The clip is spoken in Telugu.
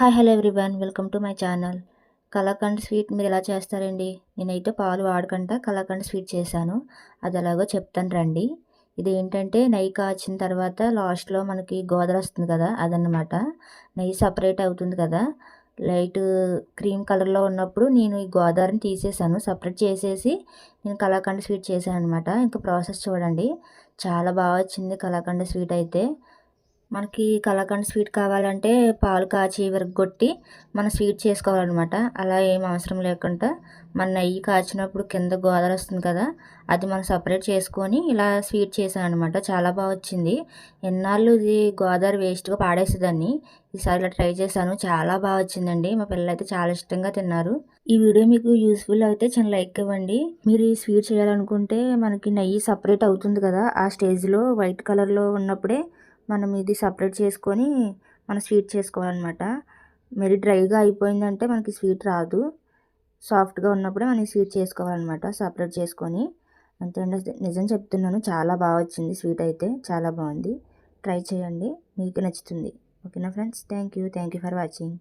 Hi hello everyone, welcome to my channel. Kalakand sweet మీరు ఎలా చేస్తారండి? నేనైతే పాలు వాడకుండా కలాకండ్ స్వీట్ చేశాను. అది ఎలాగో చెప్తాను రండి. ఇది ఏంటంటే నెయ్యి కాచిన తర్వాత లాస్ట్లో మనకి గోదర వస్తుంది కదా, అదనమాట. నెయ్యి సపరేట్ అవుతుంది కదా, లైట్ క్రీమ్ కలర్లో ఉన్నప్పుడు నేను ఈ గోదావరిని తీసేసాను, సపరేట్ చేసేసి నేను కలాకండ్ స్వీట్ చేశాను అనమాట. ఇంకా ప్రాసెస్ చూడండి, చాలా బాగా వచ్చింది కలాకండ్ స్వీట్ అయితే. మనకి కలాకండ్ స్వీట్ కావాలంటే పాలు కాచి విరగ్గొట్టి మనం స్వీట్ చేసుకోవాలన్నమాట. అలా ఏం అవసరం లేకుండా మన నెయ్యి కాచినప్పుడు కింద గోదర వస్తుంది కదా, అది మనం సపరేట్ చేసుకొని ఇలా స్వీట్ చేశాను అనమాట. చాలా బాగా వచ్చింది. ఎన్నాళ్ళు ఇది గోదావరి వేస్ట్గా పాడేసేదాన్ని, ఈసారి ఇలా ట్రై చేశాను, చాలా బాగా వచ్చిందండి. మా పిల్లలు అయితే చాలా ఇష్టంగా తిన్నారు. ఈ వీడియో మీకు యూస్ఫుల్ అయితే చిన్న లైక్ ఇవ్వండి. మీరు ఈ స్వీట్ చేయాలనుకుంటే మనకి నెయ్యి సపరేట్ అవుతుంది కదా, ఆ స్టేజ్లో వైట్ కలర్లో ఉన్నప్పుడే మనం ఇది సపరేట్ చేసుకొని మనం స్వీట్ చేసుకోవాలన్నమాట. మరి డ్రైగా అయిపోయిందంటే మనకి స్వీట్ రాదు. సాఫ్ట్గా ఉన్నప్పుడే మనం స్వీట్ చేసుకోవాలన్నమాట, సపరేట్ చేసుకొని. అంతే అండి, నిజం చెప్తున్నాను, చాలా బాగా వచ్చింది స్వీట్ అయితే, చాలా బాగుంది. ట్రై చేయండి, మీకు నచ్చుతుంది. ఓకేనా friends, thank you for watching.